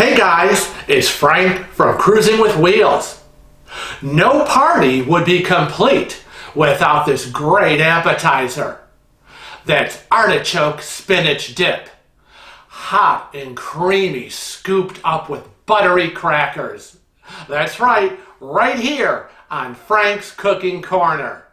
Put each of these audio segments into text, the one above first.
Hey guys, it's Frank from Cruising with Wheels. No party would be complete without this great appetizer. That's artichoke spinach dip. Hot and creamy, scooped up with buttery crackers. That's right here on Frank's Cooking Corner.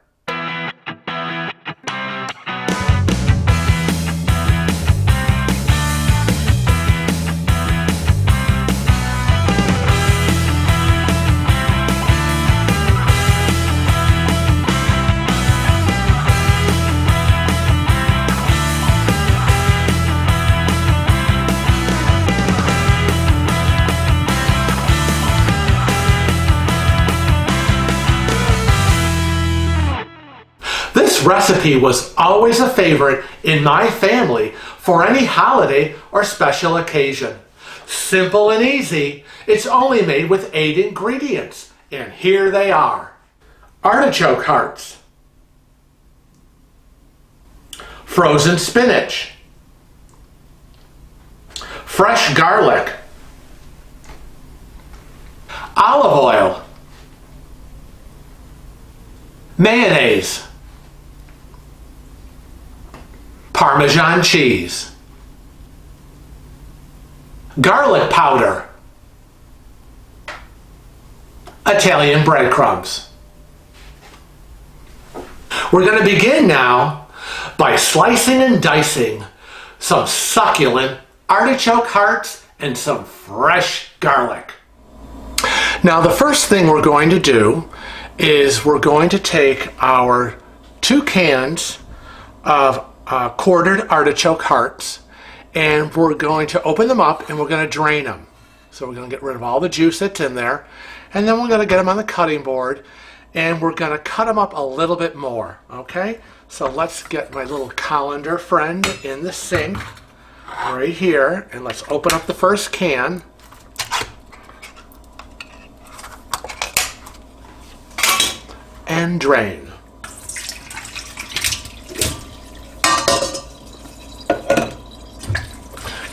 This recipe was always a favorite in my family for any holiday or special occasion. Simple and easy, it's only made with 8 ingredients, and here they are. Artichoke hearts, frozen spinach, fresh garlic, olive oil, mayonnaise, Parmesan cheese, garlic powder, Italian breadcrumbs. We're going to begin now by slicing and dicing some succulent artichoke hearts and some fresh garlic. Now the first thing we're going to do is we're going to take our 2 cans of quartered artichoke hearts, and we're going to open them up and we're going to drain them. So we're going to get rid of all the juice that's in there, and then we're going to get them on the cutting board and we're going to cut them up a little bit more. Okay, so let's get my little colander friend in the sink right here, and let's open up the first can. And drain.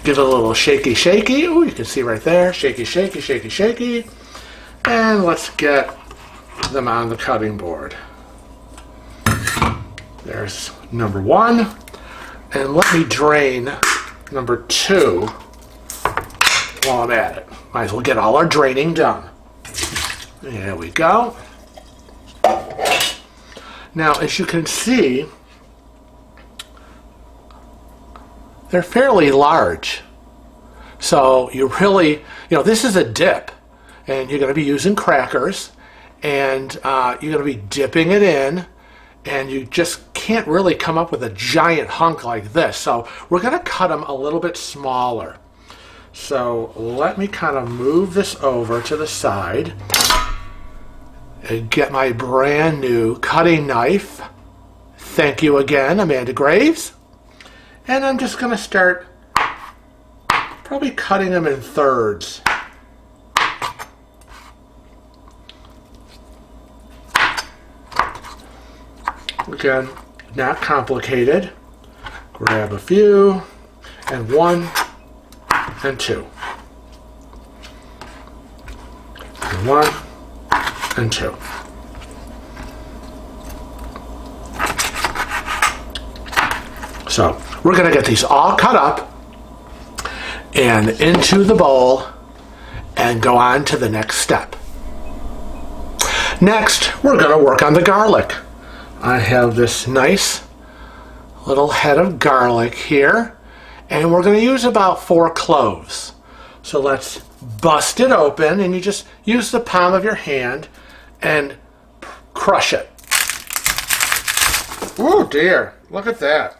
Give it a little shaky. Oh, you can see right there. Shaky. And let's get them on the cutting board. There's number 1. And let me drain number 2 while I'm at it. Might as well get all our draining done. There we go. Now, as you can see, they're fairly large. So you really, this is a dip, and you're going to be using crackers, and you're going to be dipping it in, and you just can't really come up with a giant hunk like this. So we're going to cut them a little bit smaller. So let me kind of move this over to the side and get my brand new cutting knife. Thank you again, Amanda Graves. And I'm just going to start probably cutting them in thirds. Again, not complicated. Grab a few, and 1 and 2. And 1 and 2. So we're going to get these all cut up and into the bowl and go on to the next step. Next, we're going to work on the garlic. I have this nice little head of garlic here, and we're going to use about 4 cloves. So let's bust it open, and you just use the palm of your hand and crush it. Oh dear, look at that.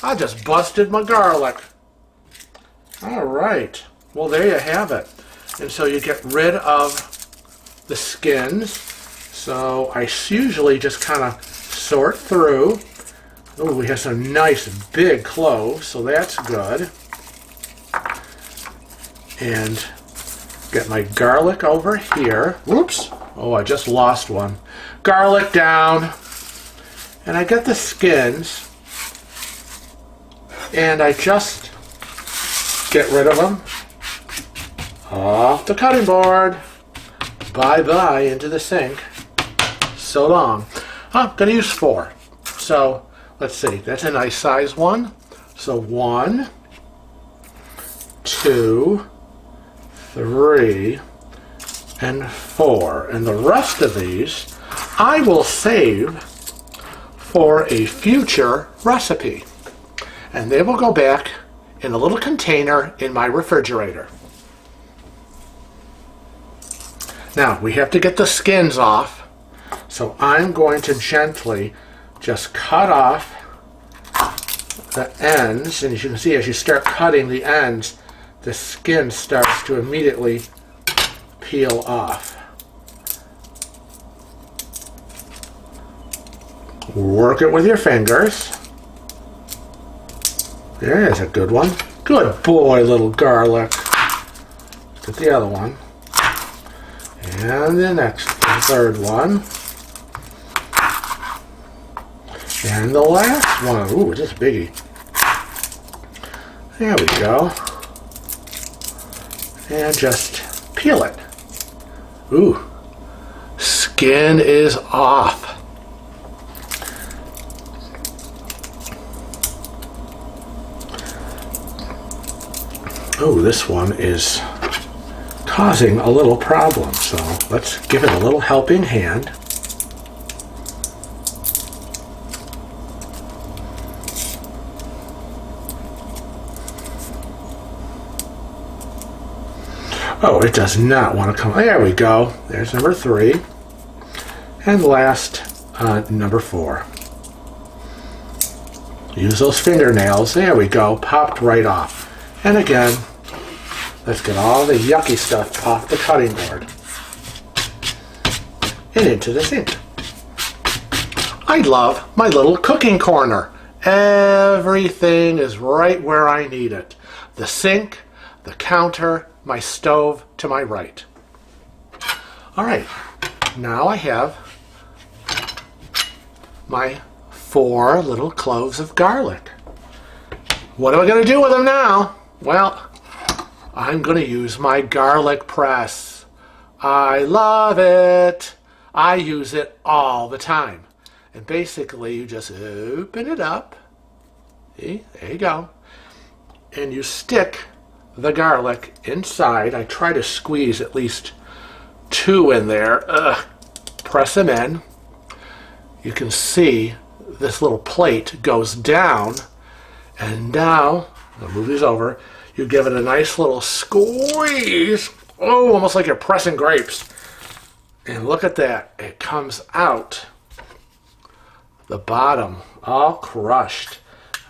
I just busted my garlic. All right, well there you have it. And so you get rid of the skins. So I usually just kind of sort through. Oh, we have some nice big cloves, so that's good. And get my garlic over here. Whoops, oh, I just lost one. Garlic down. And I get the skins. And I just get rid of them. off the cutting board. Bye-bye into the sink. So long. I'm going to use 4. So, let's see. That's a nice size one. So 1, 2, 3, and 4. And the rest of these I will save for a future recipe. And they will go back in a little container in my refrigerator. Now, we have to get the skins off. So I'm going to gently just cut off the ends. And as you can see, as you start cutting the ends, the skin starts to immediately peel off. Work it with your fingers. There's a good one. Good boy, little garlic. Get the other one. And the third one. And the last one. Ooh, just biggie. There we go. And just peel it. Ooh. Skin is off. Oh, this one is causing a little problem, so let's give it a little helping hand. Oh, it does not want to come. There we go. There's number 3. And last, number 4. Use those fingernails. There we go. Popped right off. And again, let's get all the yucky stuff off the cutting board and into the sink. I love my little cooking corner. Everything is right where I need it. The sink, the counter, my stove to my right. All right, now I have my 4 little cloves of garlic. What am I going to do with them now? Well, I'm going to use my garlic press. I love it. I use it all the time. And basically, you just open it up. See? There you go. And you stick the garlic inside. I try to squeeze at least 2 in there. Press them in. You can see this little plate goes down. And now, I'll move these over, you give it a nice little squeeze. Oh, almost like you're pressing grapes. And look at that. It comes out the bottom, all crushed.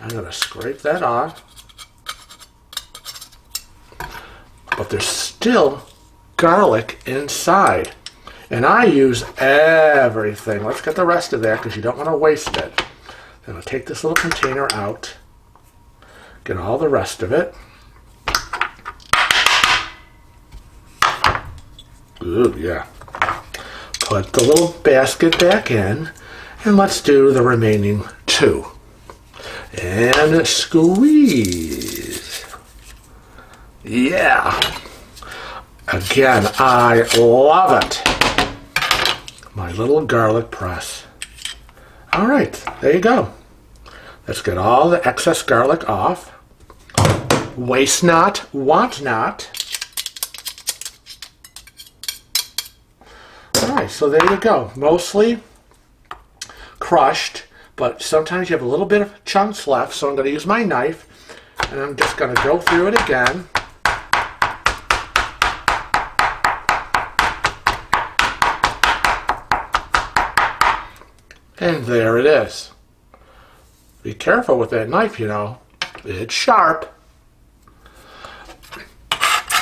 I'm going to scrape that off. But there's still garlic inside. And I use everything. Let's get the rest of that because you don't want to waste it. I'm going to take this little container out. Get all the rest of it. Ooh, yeah. Put the little basket back in, and let's do the remaining 2. And squeeze. Yeah. Again, I love it. My little garlic press. All right, there you go. Let's get all the excess garlic off. Waste not, want not. All right, so there you go. Mostly crushed, but sometimes you have a little bit of chunks left, so I'm going to use my knife, and I'm just going to go through it again. And there it is. Be careful with that knife, you know. It's sharp.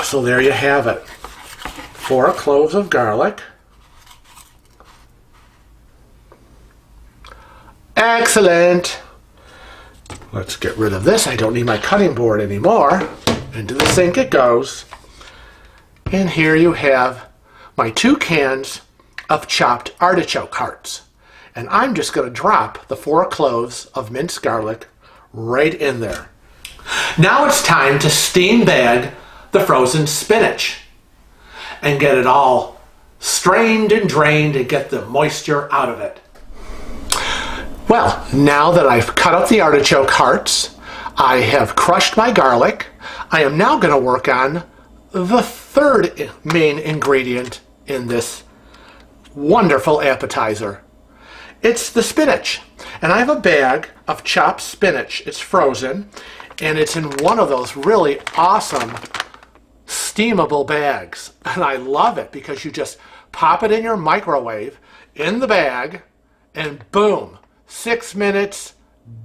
So there you have it. 4 cloves of garlic. Excellent. Let's get rid of this. I don't need my cutting board anymore. Into the sink it goes. And here you have my 2 cans of chopped artichoke hearts. And I'm just going to drop the 4 cloves of minced garlic right in there. Now it's time to steam bag the frozen spinach. and get it all strained and drained and get the moisture out of it. Well, now that I've cut up the artichoke hearts, I have crushed my garlic, I am now going to work on the third main ingredient in this wonderful appetizer. It's the spinach. And I have a bag of chopped spinach. It's frozen, and it's in one of those really awesome steamable bags. And I love it because you just pop it in your microwave in the bag, and boom, 6 minutes,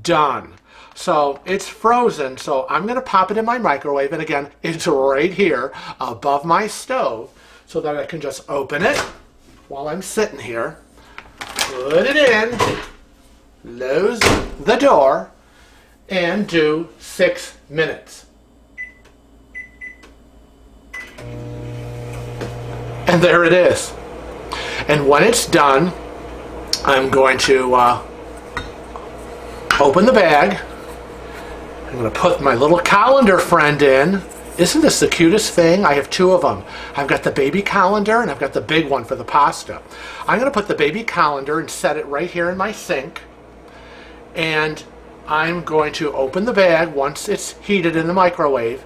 done. So it's frozen, so I'm going to pop it in my microwave, and again, it's right here above my stove so that I can just open it while I'm sitting here, put it in, close the door, and do 6 minutes. And there it is. And when it's done, I'm going to open the bag. I'm going to put my little colander friend in. Isn't this the cutest thing? I have two of them. I've got the baby colander and I've got the big one for the pasta. I'm going to put the baby colander and set it right here in my sink. And I'm going to open the bag once it's heated in the microwave.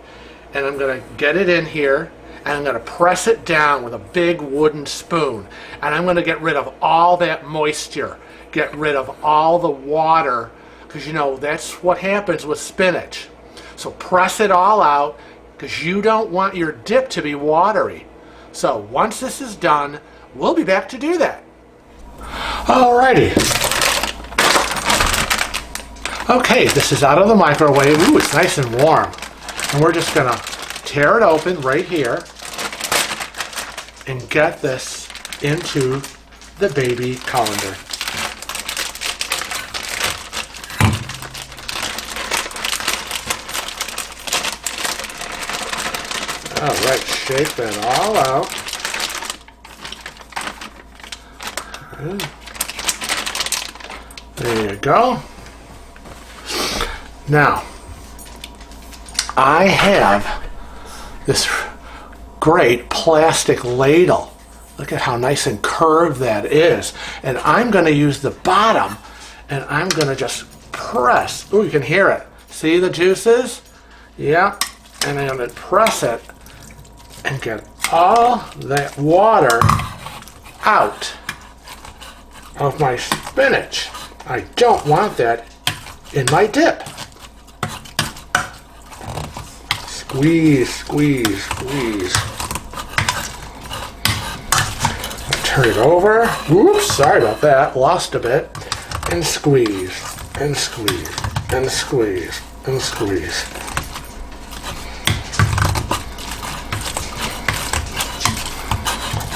And I'm going to get it in here. And I'm going to press it down with a big wooden spoon. And I'm going to get rid of all that moisture. Get rid of all the water. Because, you know, that's what happens with spinach. So press it all out, because you don't want your dip to be watery. So once this is done, we'll be back to do that. Alrighty. Okay, this is out of the microwave. Ooh, it's nice and warm. And we're just going to tear it open right here and get this into the baby colander. All right, shake that all out. There you go. Now, I have this great plastic ladle. Look at how nice and curved that is. And I'm going to use the bottom, and I'm going to just press. Ooh, you can hear it. See the juices? Yeah. And I'm going to press it and get all that water out of my spinach. I don't want that in my dip. Squeeze, squeeze, squeeze. Turn it over. Oops, sorry about that. Lost a bit. And squeeze, and squeeze, and squeeze, and squeeze.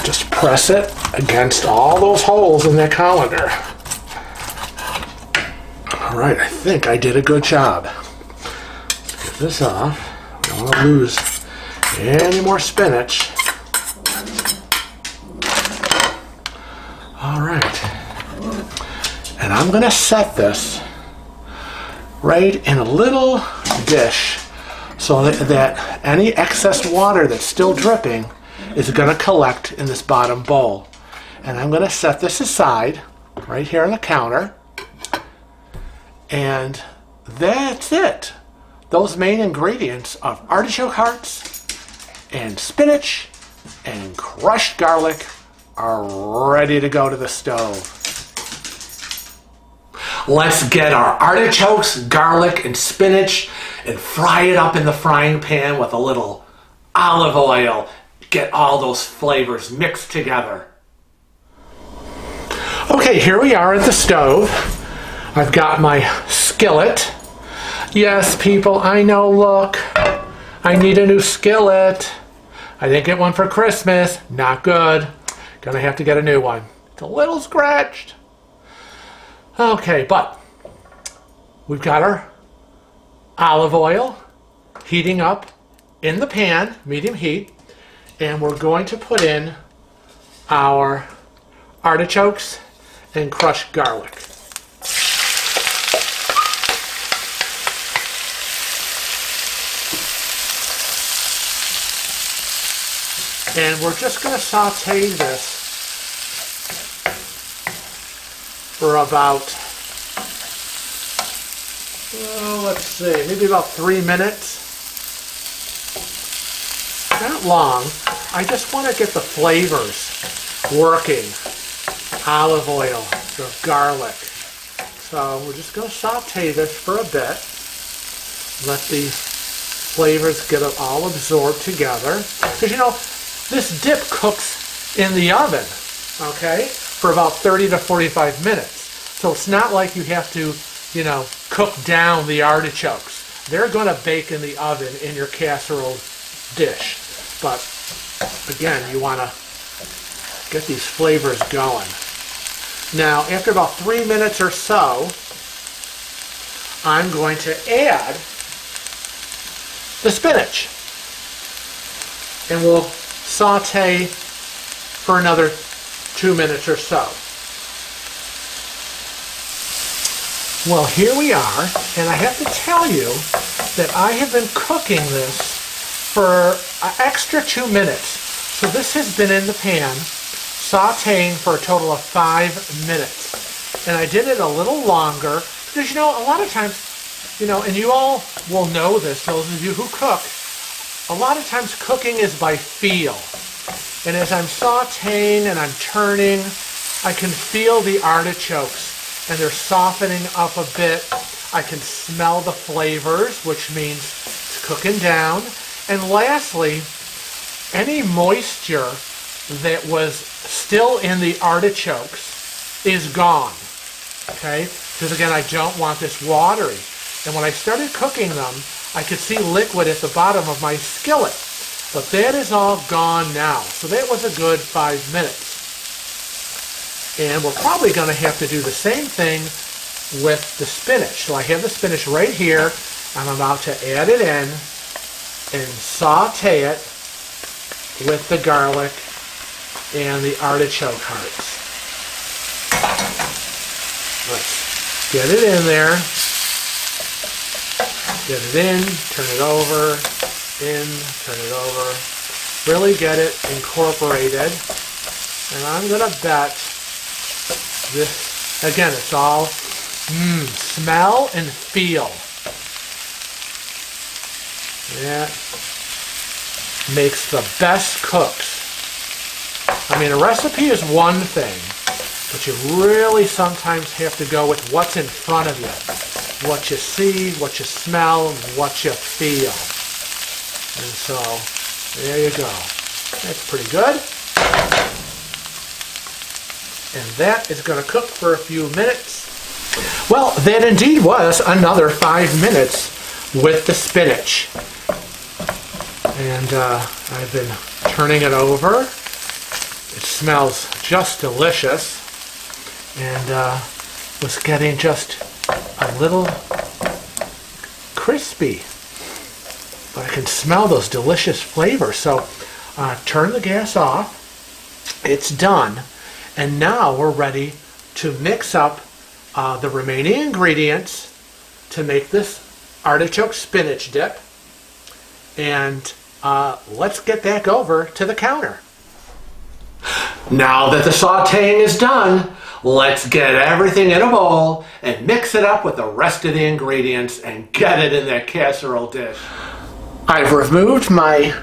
Just press it against all those holes in that colander. All right, I think I did a good job. Let's get this off. I don't want to lose any more spinach. All right. And I'm going to set this right in a little dish so that any excess water that's still dripping is going to collect in this bottom bowl. And I'm going to set this aside right here on the counter. And that's it. Those main ingredients of artichoke hearts and spinach and crushed garlic are ready to go to the stove. Let's get our artichokes, garlic, and spinach and fry it up in the frying pan with a little olive oil. Get all those flavors mixed together. Okay, here we are at the stove. I've got my skillet. Yes, people, I know, look. I need a new skillet. I didn't get one for Christmas. Not good. Gonna have to get a new one. It's a little scratched. Okay, but we've got our olive oil heating up in the pan, medium heat. And we're going to put in our artichokes and crushed garlic. And we're just going to saute this for about, let's see, maybe about 3 minutes. Not long. I just want to get the flavors working. Olive oil, the garlic. So we're just going to saute this for a bit. Let the flavors get it all absorbed together. Because you know, this dip cooks in the oven, okay, for about 30 to 45 minutes. So it's not like you have to, you know, cook down the artichokes. They're going to bake in the oven in your casserole dish. But again, you want to get these flavors going. Now, after about 3 minutes or so, I'm going to add the spinach. And we'll saute for another 2 minutes or so. Well, here we are, and I have to tell you that I have been cooking this for an extra 2 minutes. So this has been in the pan, sauteing for a total of 5 minutes. And I did it a little longer, because you know, a lot of times, you know, and you all will know this, those of you who cook, a lot of times cooking is by feel. And as I'm sauteing and I'm turning, I can feel the artichokes and they're softening up a bit. I can smell the flavors, which means it's cooking down. And lastly, any moisture that was still in the artichokes is gone. Okay? Because again, I don't want this watery. And when I started cooking them, I could see liquid at the bottom of my skillet. But that is all gone now. So that was a good 5 minutes. And we're probably going to have to do the same thing with the spinach. So I have the spinach right here. I'm about to add it in and saute it with the garlic and the artichoke hearts. Let's get it in there. Get it in, turn it over, in, turn it over. Really get it incorporated. And I'm going to bet this, again, it's all smell and feel. That makes the best cooks. I mean, a recipe is one thing, but you really sometimes have to go with what's in front of you. What you see, what you smell, what you feel. And so, there you go. That's pretty good. And that is going to cook for a few minutes. Well, that indeed was another 5 minutes with the spinach. And I've been turning it over. It smells just delicious. And was getting just a little crispy. But I can smell those delicious flavors. So turn the gas off. It's done. And now we're ready to mix up the remaining ingredients to make this artichoke spinach dip. And let's get back over to the counter. Now that the sauteing is done, let's get everything in a bowl and mix it up with the rest of the ingredients and get it in that casserole dish. I've removed my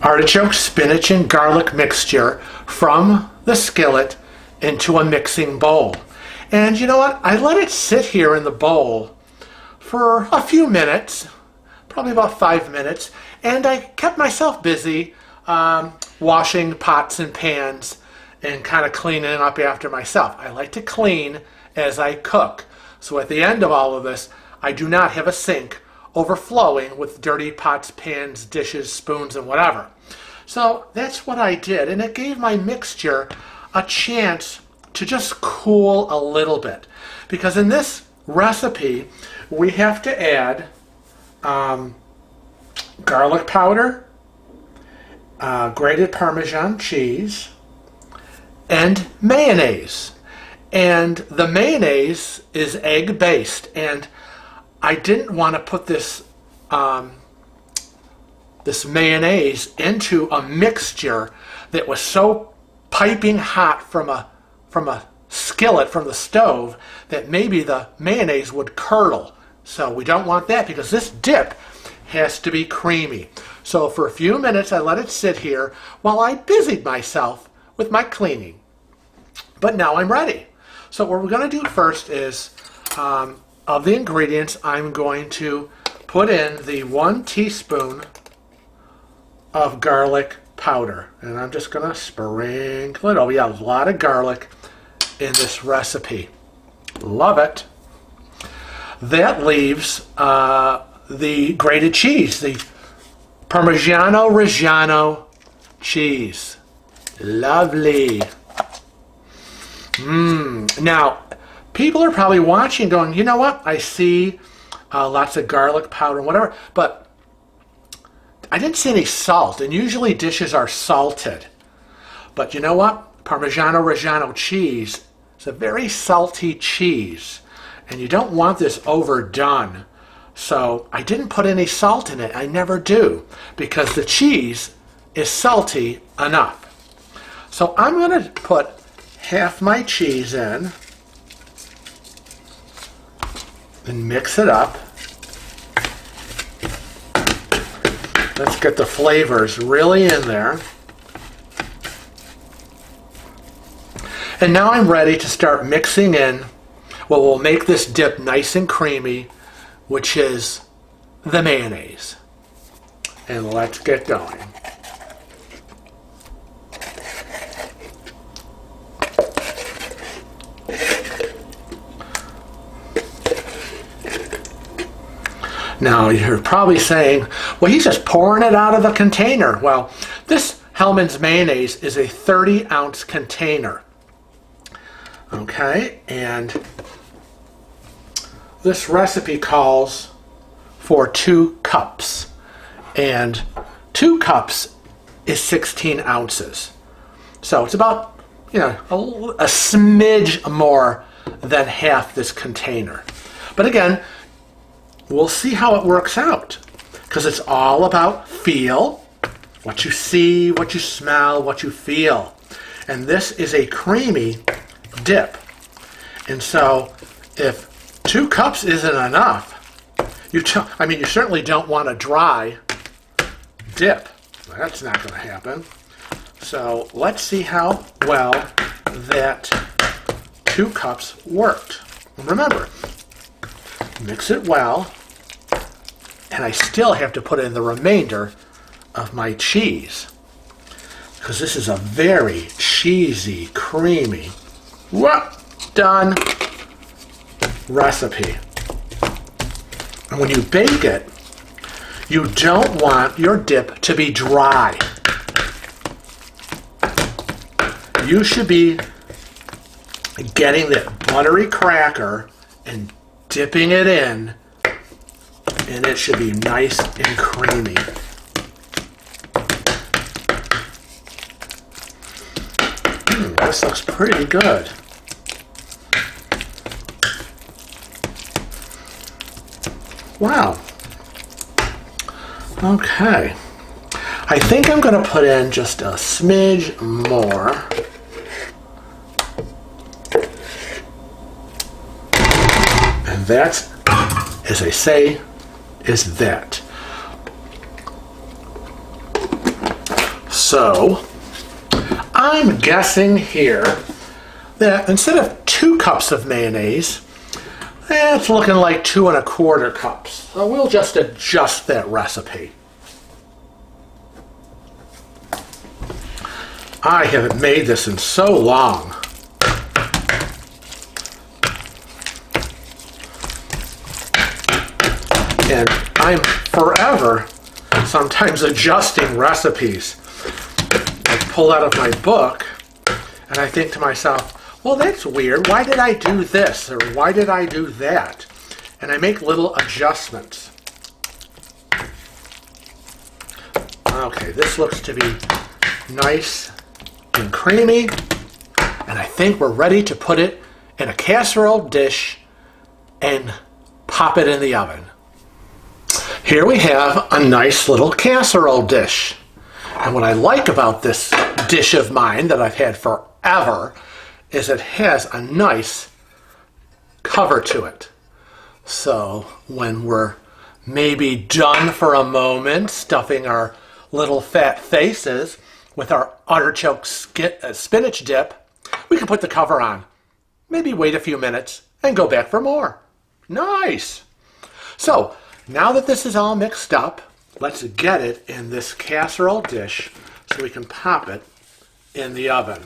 artichoke, spinach, and garlic mixture from the skillet into a mixing bowl. And you know what? I let it sit here in the bowl for a few minutes, probably about 5 minutes, and I kept myself busy washing pots and pans and kind of cleaning up after myself. I like to clean as I cook. So at the end of all of this, I do not have a sink overflowing with dirty pots, pans, dishes, spoons, and whatever. So that's what I did, and it gave my mixture a chance to just cool a little bit. Because in this recipe, we have to add garlic powder, grated Parmesan cheese, and mayonnaise. And the mayonnaise is egg-based, and I didn't want to put this this mayonnaise into a mixture that was so piping hot from a skillet from the stove that maybe the mayonnaise would curdle. So we don't want that because this dip has to be creamy. So for a few minutes I let it sit here while I busied myself with my cleaning. But now I'm ready. So what we're going to do first is, of the ingredients, I'm going to put in the 1 teaspoon of garlic powder. And I'm just going to sprinkle it over. Yeah, a lot of garlic in this recipe. Love it. That leaves the grated cheese, the Parmigiano Reggiano cheese. Lovely. Now, people are probably watching going, you know what? I see lots of garlic powder and whatever, but I didn't see any salt, and usually dishes are salted. But you know what? Parmigiano Reggiano cheese is a very salty cheese, and you don't want this overdone. So I didn't put any salt in it. I never do, because the cheese is salty enough. So I'm going to put half my cheese in and mix it up. Let's get the flavors really in there. And now I'm ready to start mixing in what will make this dip nice and creamy, which is the mayonnaise. And let's get going. Now you're probably saying, well, he's just pouring it out of the container. Well, this Hellmann's mayonnaise is a 30-ounce container. Okay, and this recipe calls for 2 cups. And 2 cups is 16 ounces. So it's about, a smidge more than half this container. But again, we'll see how it works out, because it's all about feel, what you see, what you smell, what you feel. And this is a creamy dip. And so if 2 cups isn't enough, you certainly don't want a dry dip. That's not going to happen. So let's see how well that 2 cups worked. And remember, mix it well, and I still have to put in the remainder of my cheese, because this is a very cheesy, creamy, done recipe. And when you bake it, you don't want your dip to be dry. You should be getting that buttery cracker and dipping it in, and it should be nice and creamy. This looks pretty good. Wow. Okay. I think I'm going to put in just a smidge more. And that's, as I say, is that. So, I'm guessing here that instead of 2 cups of mayonnaise, it's looking like 2 1/4 cups. So we'll just adjust that recipe. I haven't made this in so long. And I'm forever sometimes adjusting recipes. I pull out of my book and I think to myself, well, that's weird. Why did I do this? Or why did I do that? And I make little adjustments. Okay, this looks to be nice and creamy. And I think we're ready to put it in a casserole dish and pop it in the oven. Here we have a nice little casserole dish. And what I like about this dish of mine that I've had forever is it has a nice cover to it. So when we're maybe done for a moment stuffing our little fat faces with our artichoke spinach dip, we can put the cover on. Maybe wait a few minutes and go back for more. Nice! So now that this is all mixed up, let's get it in this casserole dish so we can pop it in the oven.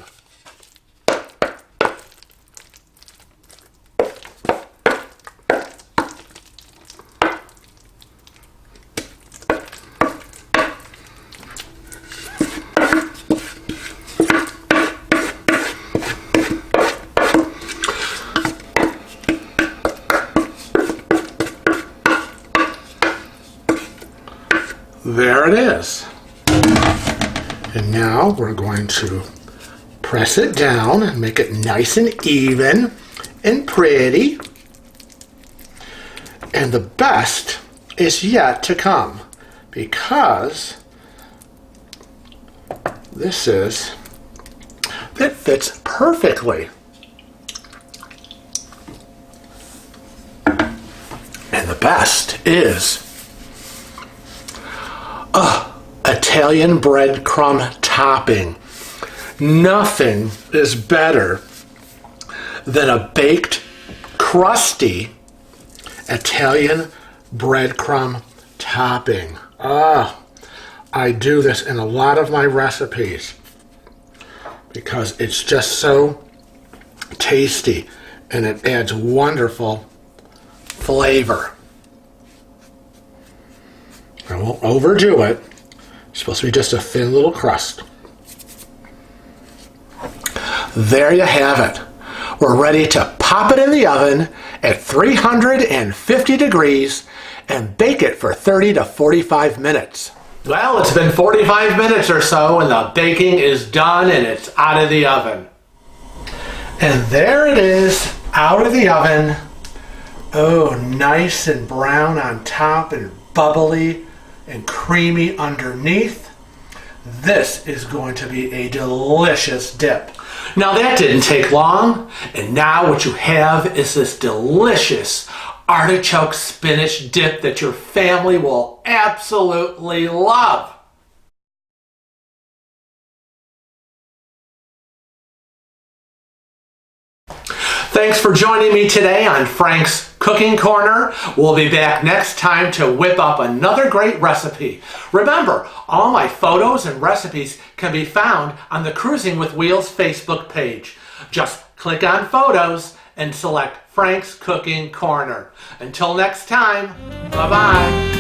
There it is. And now we're going to press it down and make it nice and even and pretty. And the best is yet to come, because it fits perfectly. And the best is Italian breadcrumb topping. Nothing is better than a baked, crusty Italian breadcrumb topping. I do this in a lot of my recipes because it's just so tasty and it adds wonderful flavor. I won't overdo it. It's supposed to be just a thin little crust. There you have it. We're ready to pop it in the oven at 350 degrees and bake it for 30 to 45 minutes. Well, it's been 45 minutes or so and the baking is done and it's out of the oven. And there it is, out of the oven. Oh, nice and brown on top and bubbly and creamy underneath. This is going to be a delicious dip. Now that didn't take long, and now what you have is this delicious artichoke spinach dip that your family will absolutely love. Thanks for joining me today on Frank's Cooking Corner. We'll be back next time to whip up another great recipe. Remember, all my photos and recipes can be found on the Cruising with Wheels Facebook page. Just click on Photos and select Frank's Cooking Corner. Until next time, bye-bye.